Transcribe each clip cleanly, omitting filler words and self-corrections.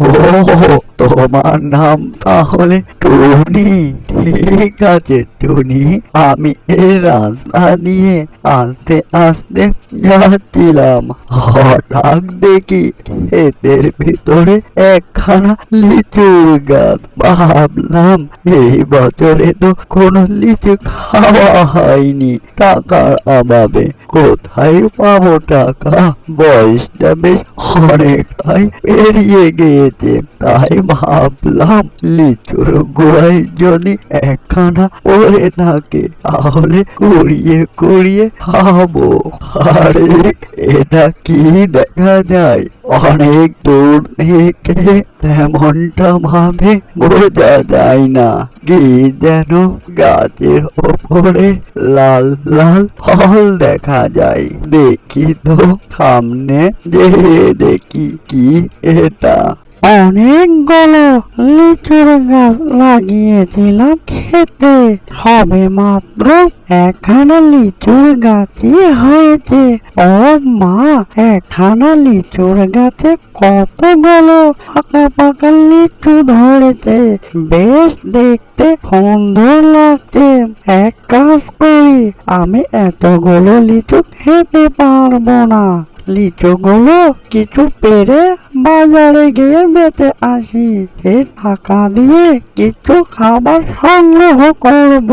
ও, তোমার নাম তাহলে টুনি। ঠিক আছে টুনি, আমি এই রাস্তা দিয়ে আস্তে আস্তে যাচ্ছিলাম, হঠাৎ দেখি ক্ষেতের ভিতরে একখানা লিচুর গাছ। ভাবলাম এই বছরে তো কোনো লিচু খাওয়া হয়নি, টাকার অভাবে কোথায় পাবো টাকা। বয়সটা বেশ অনেকটাই পেরিয়ে গিয়েছে, তাই ভাবলাম লিচুর গোড়ায় যদি একখানা পড়ে থাকে তাহলে কুড়িয়ে কুড়িয়ে খাবো। আরে এটা কি দেখা যায় অনেক দূর থেকে, তেমনটা ভাবে বোঝা যায় না, কি যেন গাছের ওপরে লাল লাল ফল দেখা যায়। দেখি তো সামনে যে দেখি কি এটা। অনেকগুলো লিচুর গাছ লাগিয়েছিলাম খেতে, হবে মাত্র একখানা লিচুর গাছই হয়েছে। ও মা, একখানা লিচুর গাছে কতগুলো পাকা পাকা লিচু ধরেছে, বেশ দেখতে সুন্দর লাগছে। এক কাজ করি, আমি এতগুলো লিচু খেতে পারবো না, লিচুগুলো কিছু পেরে বাজারে গিয়ে বেঁচে আসি, এই টাকা দিয়ে কিছু খাবার সংগ্রহ করব।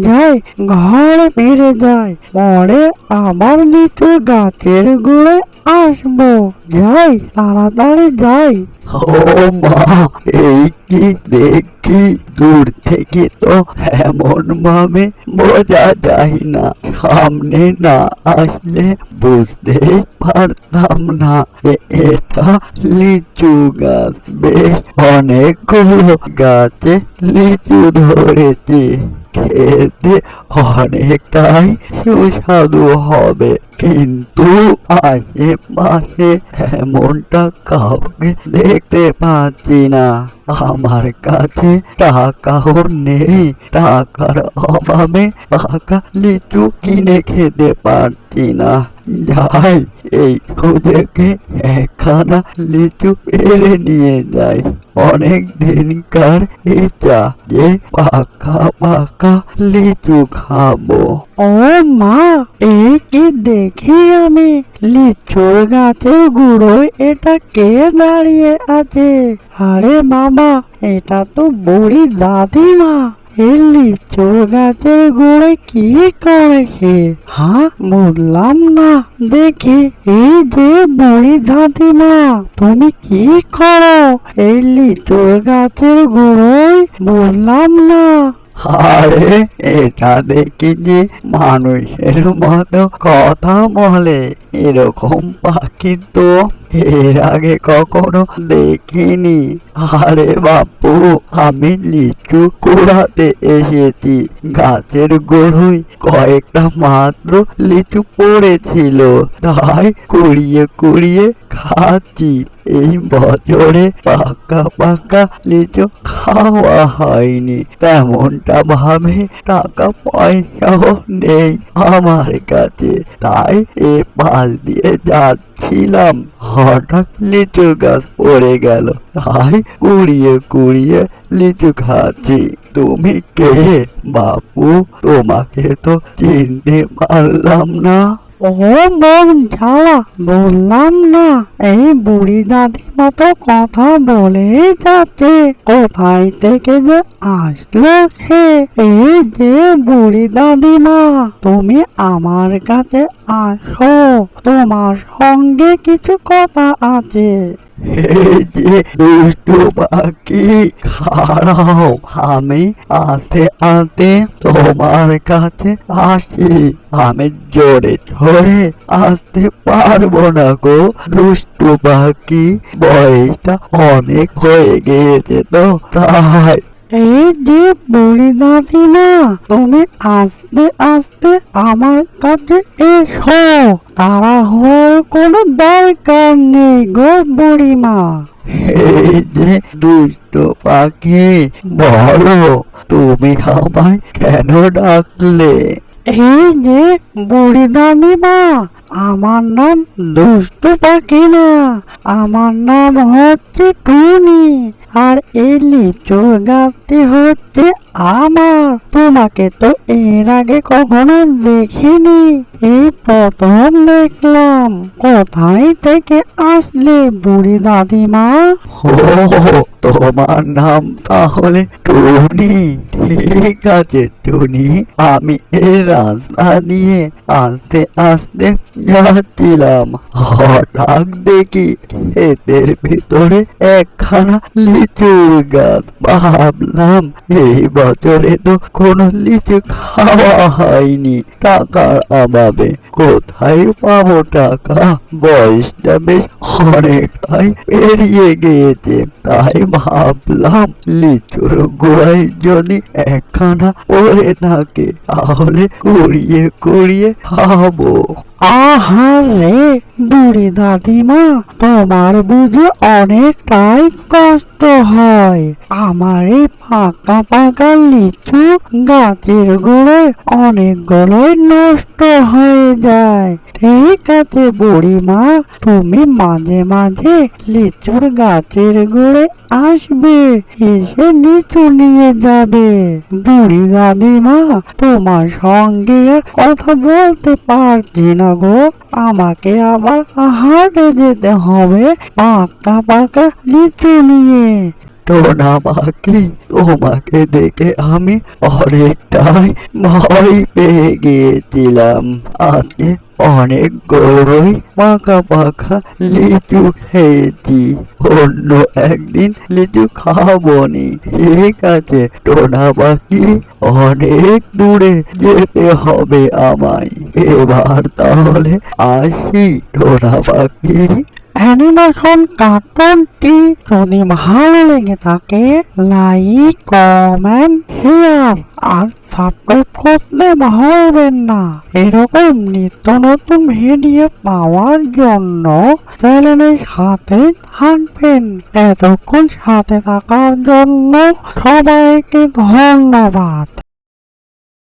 যাই, ঘরে ফিরে যাই, পরে আবার লিচু গাছের গুড়ে আসবো। যাই, তাড়াতাড়ি যাই। ও মা, এই কি দেখি দূর থেকে তো এমন ভাবে বোঝা যায় না, সামনে না আসলে বুঝতে পারতাম না এটা লিচু গাছ। বেশ অনেকগুলো গাছে লিচু ধরেছে, খেতে অনেকটাই সুস্বাদু হবে, কিন্তু আশেপাশে এমনটা কাউকে দেখতে পাচ্ছি না। আমার কাছে টাকাও নেই, টাকার অভাবে পাকা লিচু কিনে খেতে পারছি না। যাই, এই সুযোগে একখানা লিচু পেরে নিয়ে যাই। অনেক দিনকার ইচ্ছা যে পাকা পাকা লিচু খাবো। ও মা, এই কি দেখি আমি, লিচুর গাছের গুঁড়োয় এটা কে দাঁড়িয়ে আছে? আরে বাবা, এটা তো বুড়ি দাদিমা। এই লিচুর গাছের গুঁড়োয় কি করেছে? হ্যাঁ, বুঝলাম না। দেখি, এই যে বুড়ি দাদিমা, তুমি কি করো এই লিচুর গাছের গুঁড়োয়? বুঝলাম না। আরে এটা দেখি যে মানুষের মতো কথা বলে, এরকম পাখি তো এর আগে কখনো দেখিনি। আরে বাপু, আমি লিচু কুড়াতে এসেছি, গাছের গোড়ায় কয়েকটা মাত্র লিচু পড়েছিল, তাই কুড়িয়ে কুড়িয়ে খাচ্ছি। এই বছরে পাকা পাকা লিচু খাওয়া হয়নি, তেমনটা ভাবে টাকা পয়সাও নেই আমার কাছে, তাই এ পাশ দিয়ে যাচ্ছিলাম, হঠাৎ লিচু গাছ পড়ে গেল, তাই কুড়িয়ে কুড়িয়ে লিচু খাচ্ছি। তুমি কে বাপু? তোমাকে তো চিনতে পারলাম না। ও মন জ্বালা, বললাম না, এই বুড়ি দাদিমা তো কথা বলেই যাচ্ছে, কোথায় থেকে যে আসলো সে। এই যে বুড়ি দাদিমা, তুমি আমার কাছে আসো, তোমার সঙ্গে কিছু কথা আছে। এই যে দুষ্টু পাখি, খাড়াও, আমি আস্তে আস্তে তোমার কাছে আসি। আমি জোরে জোরে আসতে পারবো না গো দুষ্টু পাখি, বয়সটা অনেক হয়ে গিয়েছে তো তাই। এই যে বুড়ি দাদিমা, তুমি আস্তে আস্তে আমার কাছে এসো, তাড়াহুড়োর কোনো দরকার নেই গো বুড়িমা। এই যে দুষ্ট পাখি, বলো তুমি আমায় কেন ডাকলে? এই যে বুড়ি দাদিমা, আমার নাম দুষ্টু পাখি না, আমার নাম হচ্ছে টুনি। আর এই লিচুর গাছটি হচ্ছে আমার। তোমাকে তো এর আগে কখনো দেখিনি, এই প্রথম দেখলাম। কোথায় থেকে আসলে বুড়ি দাদিমা? ও, তোমার নাম তাহলে টুনি। ঠিক আছে টুনি, আমি এই রাস্তা দিয়ে আস্তে আস্তে যাচ্ছিলাম, হঠাৎ দেখি ক্ষেতের ভিতরে একখানা লিচুর গাছ। ভাবলাম এই বছরে তো কোনো লিচু খাওয়া হয়নি, টাকার অভাবে কোথায় পাবো টাকা? বয়সটা বেশ অনেকটাই পেরিয়ে গিয়েছে, তাই ভাবলাম লিচুর গোড়ায় যদি একখানা পড়ে থাকে তাহলে কুড়িয়ে কুড়িয়ে খাবো। আহারে বুড়ি দাদিমা, তোমার বুঝি অনেকটাই কষ্ট হয়। আমার এই পাকা পাকা লিচু গাছের গোড়ায় অনেকগুলোই নষ্ট হয়ে যায়। ঠিক আছে বুড়িমা, তুমি মাঝে মাঝে লিচুর গাছের গোড়ে আসবে, এসে লিচু নিয়ে যাবে। বুড়ি দাদিমা, তোমার সঙ্গে আর কথা বলতে পারছি না গো, আমাকে আবার হাটে যেতে হবে পাকা পাকা লিচু নিয়ে। টোনা পাখি, তোমাকে দেখে আমি অনেকটাই ভয় পেয়ে গিয়েছিলাম। আজকে অনেকগুলোই পাকা পাকা লিচু খেয়েছি, অন্য একদিন লিচু খাবো নি। ঠিক আছে টোনা পাখি, অনেক দূরে যেতে হবে আমায়, এবার তাহলে আসি টোনা পাখি। অ্যানিমেশন কার্টুনটি যদি ভালো লেগে থাকে, লাইক, কমেন্ট, শেয়ার আর সাবস্ক্রাইব করতে ভুলবেন না। এরকম নিত্য নতুন ভিডিও পাওয়ার জন্য চ্যানেলের সাথে থাকবেন। এতক্ষণ সাথে থাকার জন্য সবাইকে ধন্যবাদ।